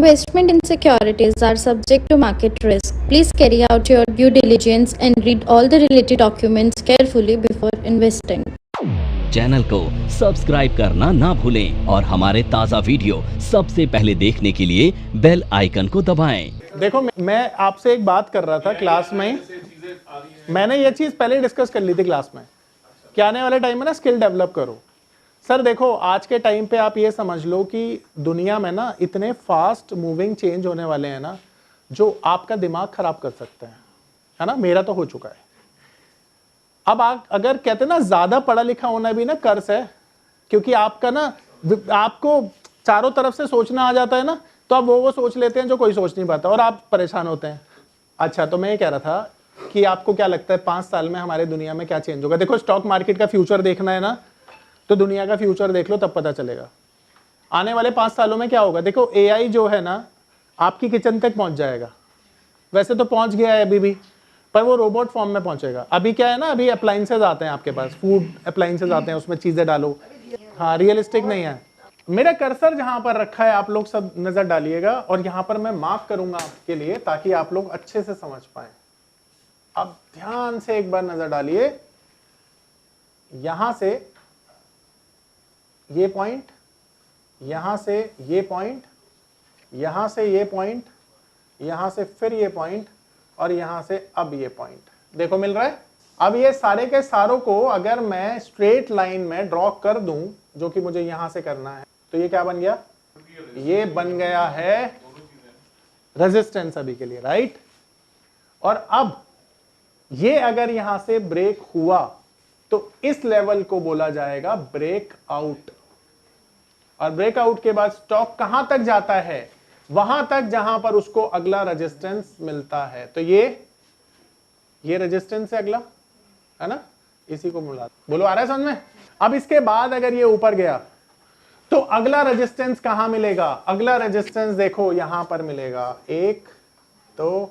Investment in securities are subject to market risk. Please carry out your due diligence and read all the related documents carefully before investing. Channel को subscribe करना ना भूलें और हमारे ताज़ा video सबसे पहले देखने के लिए बेल आइकन को दबाएं। देखो, मैं आपसे एक बात कर रहा था क्लास में, मैंने ये चीज़ पहले डिस्कस कर ली थी क्लास में कि आने वाले टाइम में ना स्किल डेवलप करो। सर देखो, आज के टाइम पे आप ये समझ लो कि दुनिया में ना इतने फास्ट मूविंग चेंज होने वाले हैं ना, जो आपका दिमाग खराब कर सकते हैं, है ना। मेरा तो हो चुका है। अब आप अगर कहते हैं ना, ज्यादा पढ़ा लिखा होना भी ना कर्स है, क्योंकि आपका ना, आपको चारों तरफ से सोचना आ जाता है ना, तो आप वो सोच लेते हैं जो कोई सोच नहीं पाता और आप परेशान होते हैं। अच्छा, तो मैं ये कह रहा था कि आपको क्या लगता है 5 साल में हमारे दुनिया में क्या चेंज होगा। देखो, स्टॉक मार्केट का फ्यूचर देखना है ना, तो दुनिया का फ्यूचर देख लो, तब पता चलेगा आने वाले 5 सालों में क्या होगा। देखो, एआई जो है ना, आपकी किचन तक पहुंच जाएगा। वैसे तो पहुंच गया है अभी भी, पर वो रोबोट फॉर्म में पहुंचेगा। अभी क्या है ना, अभी अप्लायंसेज आते हैं आपके पास, फूड अप्लायंसेज आते हैं, उसमें चीजें डालो। हाँ, रियलिस्टिक नहीं है। मेरा कर्सर जहां पर रखा है, आप लोग सब नजर डालिएगा और यहां पर मैं मार्क करूंगा आपके लिए, ताकि आप लोग अच्छे से समझ पाए। अब ध्यान से एक बार नजर डालिए, यहां से ये पॉइंट, यहां से ये पॉइंट, यहां से ये पॉइंट, यहां से फिर ये पॉइंट और यहां से अब ये पॉइंट। देखो मिल रहा है। अब ये सारे के सारों को अगर मैं स्ट्रेट लाइन में ड्रॉ कर दूं, जो कि मुझे यहां से करना है, तो ये क्या बन गया? ये बन गया है रेजिस्टेंस अभी के लिए, राइट। और अब ये अगर यहां से ब्रेक हुआ तो इस लेवल को बोला जाएगा ब्रेकआउट। और ब्रेकआउट के बाद स्टॉक कहां तक जाता है? वहां तक जहां पर उसको अगला रेजिस्टेंस मिलता है। तो ये रेजिस्टेंस है अगला, है ना, इसी को बोला। बोलो, आ रहा है समझ में? अब इसके बाद अगर ये ऊपर गया तो अगला रेजिस्टेंस कहां मिलेगा? अगला रेजिस्टेंस देखो यहां पर मिलेगा, 1 2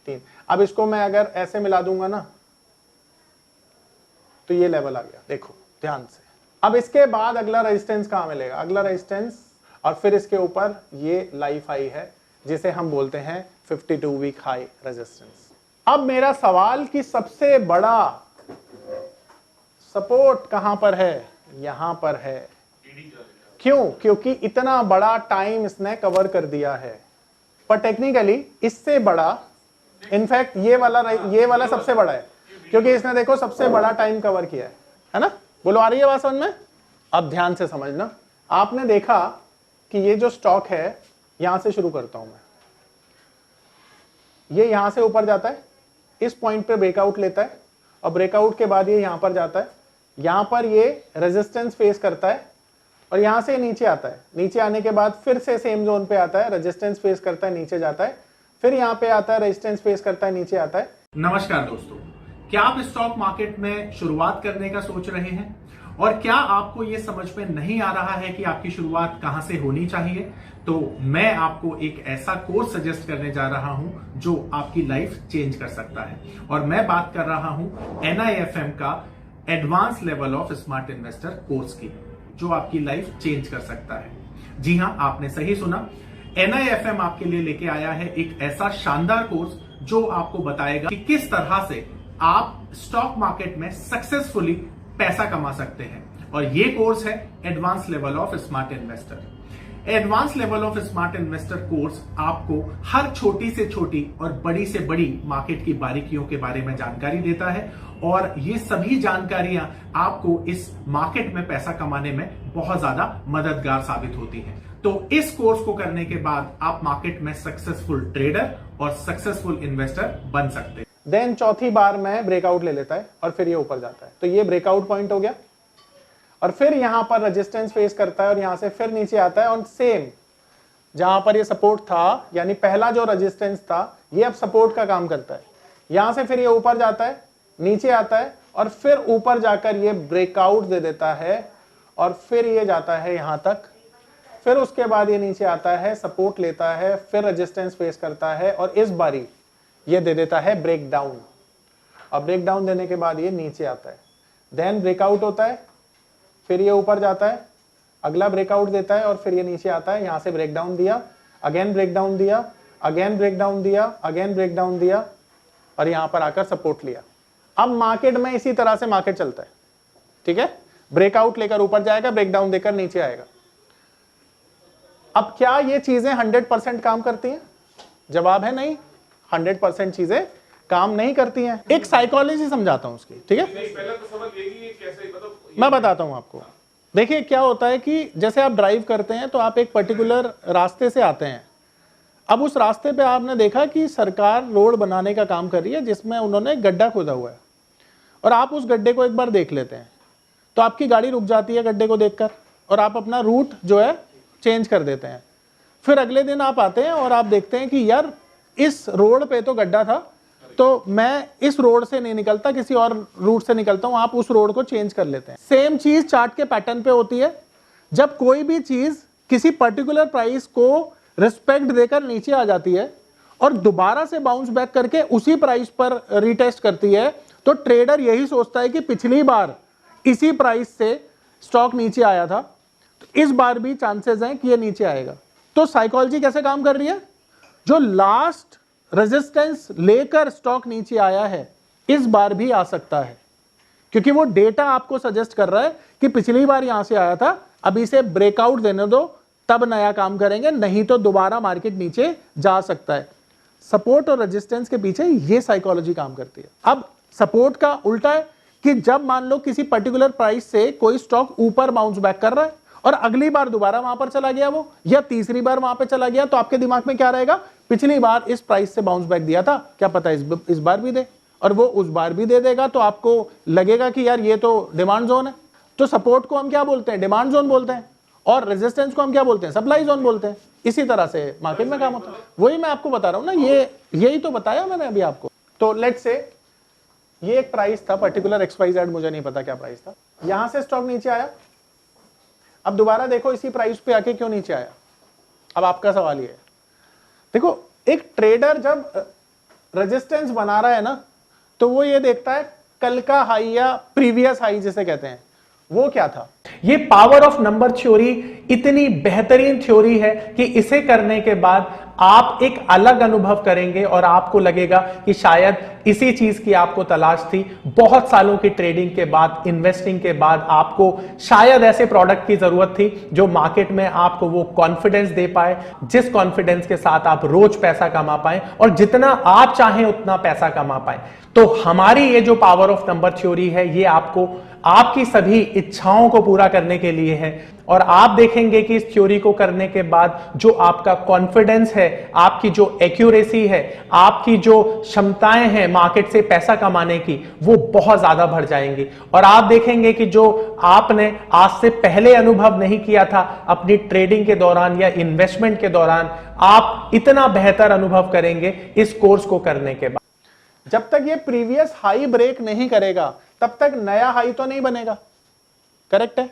3। अब इसको मैं अगर ऐसे मिला दूंगा ना, तो ये लेवल आ गया। देखो ध्यान से। अब इसके बाद अगला रेजिस्टेंस कहां मिलेगा? अगला रेजिस्टेंस, और फिर इसके ऊपर ये लाइफ हाई है, जिसे हम बोलते हैं 52 वीक हाई रेजिस्टेंस। अब मेरा सवाल कि सबसे बड़ा सपोर्ट कहां पर है? यहां पर है। क्यों? क्योंकि इतना बड़ा टाइम इसने कवर कर दिया है। पर टेक्निकली इससे बड़ा, इनफैक्ट ये वाला सबसे बड़ा है, क्योंकि इसने देखो सबसे बड़ा टाइम कवर किया है ना। बोलो, आ रही है बात समझ में? अब ध्यान से समझना। आपने देखा कि ये जो स्टॉक है, यहां से शुरू करता हूं मैं, ये यहां से ऊपर जाता है, इस पॉइंट पे ब्रेकआउट लेता है, और ब्रेकआउट के बाद ये यहां पर जाता है, यहां पर ये रेजिस्टेंस फेस करता है, और यहां से नीचे आता है। नीचे आने के बाद फिर से सेम जोन पे आता है, रेजिस्टेंस फेस करता है, नीचे जाता है, फिर यहां पे आता है, रेजिस्टेंस फेस करता है, नीचे आता है। नमस्कार दोस्तों, क्या आप स्टॉक मार्केट में शुरुआत करने का सोच रहे हैं और क्या आपको यह समझ में नहीं आ रहा है कि आपकी शुरुआत कहां से होनी चाहिए? तो मैं आपको एक ऐसा कोर्स सजेस्ट करने जा रहा हूं जो आपकी लाइफ चेंज कर सकता है। और मैं बात कर रहा हूं NIFM का advance level of smart investor course की, जो आपकी लाइफ चेंज कर सकता है। जी हां, आपने सही सुना। NIFM आपके लिए लेके आया है एक ऐसा शानदार कोर्स जो आपको बताएगा कि किस तरह से आप स्टॉक मार्केट में सक्सेसफुली पैसा कमा सकते हैं। और ये कोर्स है advance level of smart investor. Advance level of smart investor course आपको हर छोटी से छोटी और बड़ी से बड़ी मार्केट की बारीकियों के बारे में जानकारी देता है, और ये सभी जानकारियां आपको इस मार्केट में पैसा कमाने में बहुत ज्यादा मददगार साबित होती हैं। तो इस कोर्स को करने के बाद आप मार्केट में सक्सेसफुल ट्रेडर और सक्सेसफुल इन्वेस्टर बन सकते हैं। देन चौथी बार में ब्रेकआउट ले लेता है और फिर ये ऊपर जाता है, तो ये ब्रेकआउट पॉइंट हो गया, और फिर यहां पर रेजिस्टेंस फेस करता है और यहां से फिर नीचे आता है, और सेम जहां पर ये सपोर्ट था, यानी पहला जो रेजिस्टेंस था, ये अब सपोर्ट का काम करता है। यहां से फिर ये ऊपर जाता है, नीचे आता है, और फिर ऊपर जाकर ये ब्रेकआउट दे देता है, और फिर ये जाता है यहां तक, फिर उसके बाद ये नीचे आता है, सपोर्ट लेता है, फिर रेजिस्टेंस फेस करता है, और इस बारी ये दे देता है ब्रेक डाउन। और ब्रेक डाउन देने के बाद ये नीचे आता है, देन ब्रेकआउट होता है, फिर ये ऊपर जाता है, अगला ब्रेकआउट देता है, और फिर ये नीचे आता है, यहां से ब्रेक डाउन दिया, अगेन ब्रेक डाउन दिया, अगेन ब्रेक डाउन दिया, अगेन ब्रेक डाउन दिया और यहां पर आकर सपोर्ट लिया। अब मार्केट में इसी तरह से मार्केट चलता है, ठीक है, ब्रेकआउट लेकर ऊपर जाएगा, ब्रेक डाउन देकर नीचे आएगा। अब क्या ये चीजें 100% काम करती हैं? जवाब है नहीं, 100% चीजें काम नहीं करती हैं। एक साइकोलॉजी समझाता हूं उसकी, ठीक है, पहले तो समझ लेगी कैसे, मतलब मैं बताता हूं आपको। देखिए क्या होता है कि जैसे आप ड्राइव करते हैं तो आप एक पर्टिकुलर रास्ते से आते हैं। अब उस रास्ते पे आपने देखा कि सरकार रोड बनाने का काम कर रही है जिसमें उन्होंने गड्ढा खोदा हुआ है, और आप उस गड्ढे को एक बार देख लेते हैं तो आपकी गाड़ी रुक जाती है गड्ढे को देखकर, और आप अपना रूट जो है चेंज कर देते हैं। फिर अगले दिन आप आते हैं और आप देखते हैं कि यार इस रोड पे तो गड्ढा था, तो मैं इस रोड से नहीं निकलता, किसी और रूट से निकलता हूं। आप उस रोड को चेंज कर लेते हैं। सेम चीज चार्ट के पैटर्न पे होती है। जब कोई भी चीज किसी पर्टिकुलर प्राइस को रिस्पेक्ट देकर नीचे आ जाती है और दोबारा से बाउंस बैक करके उसी प्राइस पर रीटेस्ट करती है, तो ट्रेडर यही सोचता है कि पिछली बार इसी प्राइस से स्टॉक नीचे आया था, तो इस बार भी चांसेस हैं कि ये नीचे आएगा। तो साइकोलॉजी कैसे काम कर रही है? जो लास्ट रेजिस्टेंस लेकर स्टॉक नीचे आया है, इस बार भी आ सकता है, क्योंकि वो डेटा आपको सजेस्ट कर रहा है कि पिछली बार यहां से आया था, अभी से ब्रेकआउट देने दो, तब नया काम करेंगे, नहीं तो दोबारा मार्केट नीचे जा सकता है। सपोर्ट और रेजिस्टेंस के पीछे ये साइकोलॉजी काम करती है। अब सपोर्ट का उल्टा है कि जब मान लो किसी पर्टिकुलर प्राइस से कोई स्टॉक ऊपर बाउंस बैक कर रहा है और अगली बार दोबारा वहां पर चला गया वो, या तीसरी बार वहां पर चला गया, तो आपके दिमाग में क्या रहेगा? पिछली बार इस प्राइस से बाउंस बैक दिया था, क्या पता इस बार भी दे, और वो उस बार भी दे देगा, तो आपको लगेगा कि यार ये तो डिमांड जोन है। तो सपोर्ट को हम क्या बोलते हैं? डिमांड जोन बोलते हैं, और रेजिस्टेंस को हम क्या बोलते हैं? सप्लाई जोन बोलते हैं। इसी तरह से मार्केट में काम होता है। वही मैं आपको बता रहा हूं ना, यही तो बताया मैंने अभी आपको। तो लेट्स से ये एक प्राइस था पर्टिकुलर XYZ, मुझे नहीं पता क्या प्राइस था, यहां से स्टॉक नीचे आया। अब दोबारा देखो इसी प्राइस पे आके क्यों नीचे आया? अब आपका सवाल ये है, देखो एक ट्रेडर जब रेजिस्टेंस बना रहा है ना, तो वो ये देखता है कल का हाई या प्रीवियस हाई जिसे कहते हैं, वो क्या था। ये पावर ऑफ नंबर थ्योरी इतनी बेहतरीन थ्योरी है कि इसे करने के बाद आप एक अलग अनुभव करेंगे और आपको लगेगा कि शायद इसी चीज की आपको तलाश थी। बहुत सालों की ट्रेडिंग के बाद, इन्वेस्टिंग के बाद आपको शायद ऐसे प्रोडक्ट की जरूरत थी जो मार्केट में आपको वो कॉन्फिडेंस दे पाए, जिस कॉन्फिडेंस के साथ आप रोज पैसा कमा पाए और जितना आप चाहें उतना पैसा कमा पाए। तो हमारी ये जो पावर ऑफ नंबर थ्योरी है, ये आपको आपकी सभी इच्छाओं को पूरा करने के लिए है। और आप देखेंगे कि इस थ्योरी को करने के बाद जो आपका कॉन्फिडेंस है, आपकी जो एक्यूरेसी है, आपकी जो क्षमताएं हैं मार्केट से पैसा कमाने की, वो बहुत ज्यादा बढ़ जाएंगी। और आप देखेंगे कि जो आपने आज से पहले अनुभव नहीं किया था अपनी ट्रेडिंग के दौरान या इन्वेस्टमेंट के दौरान, आप इतना बेहतर अनुभव करेंगे इस कोर्स को करने के बाद। जब तक ये प्रीवियस हाई ब्रेक नहीं करेगा तब तक नया हाई तो नहीं बनेगा। करेक्ट है?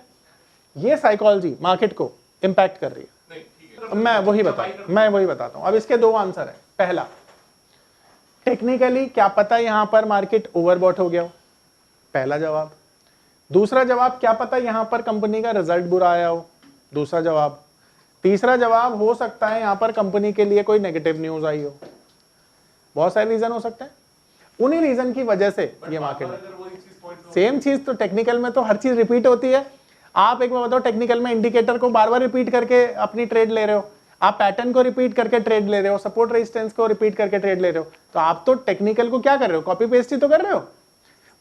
ये साइकोलॉजी मार्केट को इंपैक्ट कर रही है। मैं वही बताता हूं। अब इसके दो आंसर है। पहला, टेक्निकली क्या पता यहां पर मार्केट ओवरबॉट हो गया हो, पहला जवाब। दूसरा जवाब, क्या पता यहां पर कंपनी का रिजल्ट बुरा आया हो, दूसरा जवाब। तीसरा जवाब, हो सकता है यहां पर कंपनी के लिए कोई नेगेटिव न्यूज आई हो। बहुत सारे रीजन हो सकते हैं। उन्हीं रीजन की वजह से ये मार्केट में सेम चीज, तो टेक्निकल में तो हर चीज रिपीट होती है। आप एक बार बताओ, टेक्निकल में इंडिकेटर को बार बार रिपीट करके अपनी ट्रेड ले रहे हो, आप पैटर्न को रिपीट करके ट्रेड ले रहे हो, सपोर्ट रेजिस्टेंस को रिपीट करके ट्रेड ले रहे हो, तो आप तो टेक्निकल को क्या कर रहे हो? कॉपी पेस्ट ही तो कर रहे हो।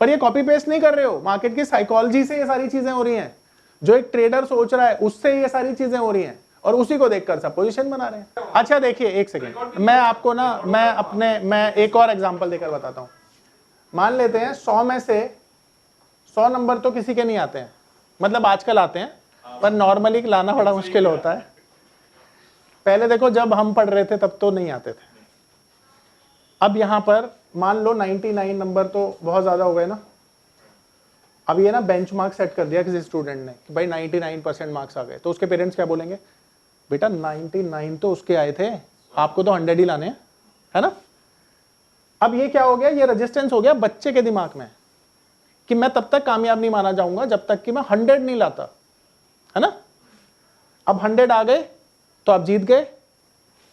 पर ये कॉपी पेस्ट नहीं कर रहे हो, मार्केट की साइकोलॉजी से ये सारी चीजें हो रही हैं। जो एक ट्रेडर सोच रहा है उससे ये सारी चीजें हो रही हैं, और उसी को देखकर सब पोजीशन बना रहे हैं। अच्छा देखिए, एक सेकेंड, मैं आपको ना मैं एक और एग्जांपल देकर बताता हूं। मान लेते हैं 100 में से 100 नंबर तो किसी के नहीं आते हैं, मतलब आजकल आते हैं, पर नॉर्मली लाना बड़ा मुश्किल होता है। पहले देखो जब हम पढ़ रहे थे तब तो नहीं आते थे। अब यहां पर मान लो 99 नंबर तो बहुत ज्यादा हो गए ना। अब ये ना बेंचमार्क सेट कर दिया किसी स्टूडेंट ने कि भाई 99% मार्क्स आ गए, तो उसके पेरेंट्स क्या बोलेंगे? बेटा 99 तो उसके आए थे, आपको तो 100 ही लाने हैं, है ना। अब ये क्या हो गया? ये रेजिस्टेंस हो गया बच्चे के दिमाग में कि मैं तब तक कामयाब नहीं माना जाऊंगा जब तक कि मैं 100 नहीं लाता, है ना। अब 100 आ गए तो आप जीत गए,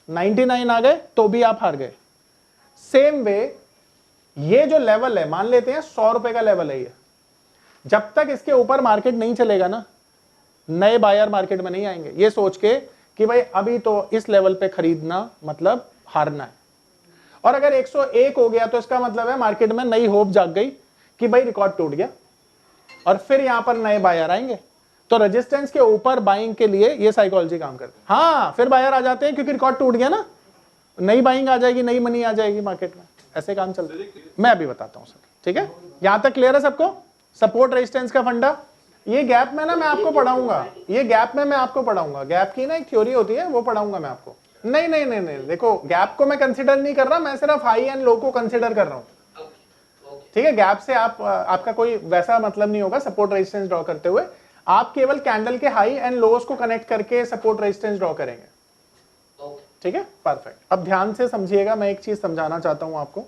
99 आ गए तो भी आप हार गए। सेम वे ये जो लेवल है, मान लेते हैं 100 रुपए का लेवल है ये, जब तक इसके ऊपर मार्केट नहीं चलेगा ना, नए बायर मार्केट में नहीं आएंगे, ये सोच के कि भाई अभी तो इस लेवल पे खरीदना मतलब हारना है। और अगर 101 हो गया तो इसका मतलब है मार्केट में नई होप जाग गई कि भाई रिकॉर्ड टूट गया और फिर यहां पर नए बायर आएंगे। तो रेजिस्टेंस के ऊपर बाइंग के लिए ये साइकोलॉजी काम करती है। हाँ, फिर बायर आ जाते हैं क्योंकि रिकॉर्ड टूट गया ना, नई बाइंग आ जाएगी, नई मनी आ जाएगी मार्केट में, ऐसे काम चलता है। मैं अभी बताता हूं सर, ठीक है? यहां तक क्लियर है सबको? सपोर्ट रेजिस्टेंस का फंडा, ये गैप में ना मैं आपको पढ़ाऊंगा, ये गैप में मैं आपको पढ़ाऊंगा। गैप की ना एक थ्योरी होती है, वो पढ़ाऊंगा मैं आपको। नहीं नहीं नहीं नहीं, देखो गैप को मैं कंसीडर नहीं कर रहा, मैं सिर्फ हाई एंड लो को कंसीडर कर रहा हूं, ठीक है? गैप से आपका कोई वैसा मतलब नहीं होगा सपोर्ट रेजिस्टेंस ड्रॉ करते हुए, आप केवल कैंडल के हाई एंड लोस को कनेक्ट करके सपोर्ट रेजिस्टेंस ड्रॉ करेंगे, ठीक है? परफेक्ट। अब ध्यान से समझिएगा, मैं एक चीज समझाना चाहता हूं आपको।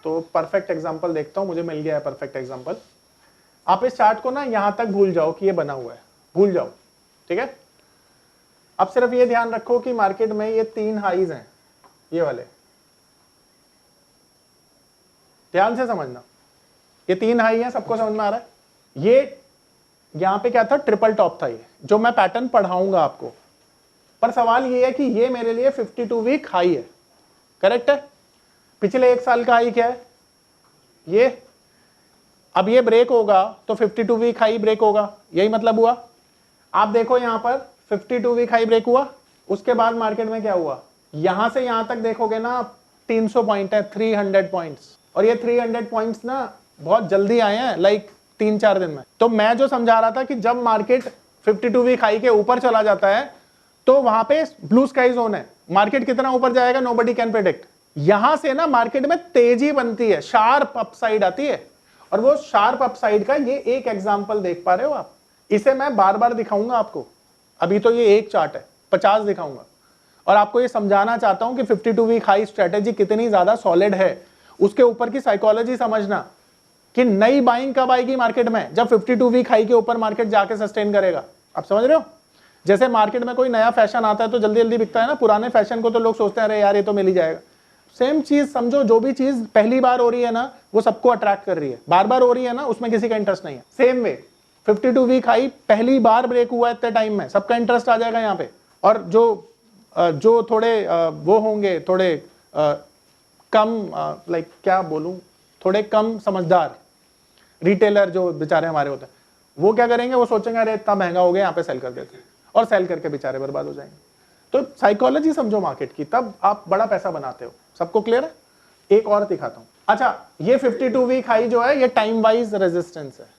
तो परफेक्ट एग्जांपल देखता हूं, मुझे मिल गया है परफेक्ट एग्जांपल। आप इस चार्ट को ना यहां तक भूल जाओ कि ये बना हुआ है, भूल जाओ, ठीक है? अब सिर्फ ये ध्यान रखो कि मार्केट में ये 3 हाईज हैं, ये वाले, ध्यान से समझना, ये 3 हाई हैं, सबको समझ में आ रहा है? ये यहां पे क्या था? ट्रिपल टॉप था ये, जो मैं पैटर्न पढ़ाऊंगा आपको। पर सवाल ये है कि ये मेरे लिए 52 वीक हाई है, करेक्ट है? पिछले 1 साल का हाई क्या है? ये। अब ये ब्रेक होगा तो 52 वीक हाई ब्रेक होगा, यही मतलब हुआ। आप देखो यहां पर 52 वीक हाई ब्रेक हुआ, उसके बाद मार्केट में क्या हुआ? यहां से यहां तक देखोगे ना 300 पॉइंट है, 300 पॉइंट्स, और ये 300 पॉइंट्स ना बहुत जल्दी आए हैं, लाइक 3-4 दिन में। तो मैं जो समझा रहा था कि जब मार्केट 52 वीक हाई के ऊपर चला जाता है तो वहां पे ब्लू स्काई जोन है। मार्केट कितना ऊपर जाएगा नोबडी कैन प्रेडिक्ट। यहां से ना मार्केट में तेजी बनती है, शार्प अपसाइड आती है, और वो शार्प अपसाइड का ये एक एग्जांपल देख पा रहे हो आप। इसे मैं बार बार दिखाऊंगा आपको, अभी तो ये एक चार्ट है, 50 दिखाऊंगा, और आपको ये समझाना चाहता हूं कि 52 वीक हाई स्ट्रेटेजी कितनी ज्यादा सॉलिड है। उसके ऊपर की साइकोलॉजी समझना कि नई बाइंग कब आएगी मार्केट में, जब 52 वीक हाई के ऊपर मार्केट जाके सस्टेन करेगा। आप समझ रहे हो? जैसे मार्केट में कोई नया फैशन आता है तो जल्दी जल्दी बिकता है ना, पुराने फैशन को तो लोग सोचते हैं अरे यार ये तो मिल ही जाएगा। सेम चीज समझो, जो भी चीज पहली बार हो रही है ना वो सबको अट्रैक्ट कर रही है, बार बार हो रही है ना उसमें किसी का इंटरेस्ट नहीं है। सेम वे 52 वीक हाई पहली बार ब्रेक हुआ इतने टाइम में, सबका इंटरेस्ट आ जाएगा यहाँ पे। और जो थोड़े वो होंगे, थोड़े कम लाइक क्या बोलूं, थोड़े कम समझदार रिटेलर जो बेचारे हमारे होते हैं, वो क्या करेंगे? वो सोचेंगे अरे इतना महंगा हो गया, यहाँ पे सेल कर देते हैं, और सेल करके बेचारे बर्बाद हो जाएंगे। तो साइकोलॉजी समझो मार्केट की, तब आप बड़ा पैसा बनाते हो। सबको क्लियर है? एक और दिखाता हूं। अच्छा, ये 52 वीक हाई जो है ये टाइम वाइज रेजिस्टेंस है,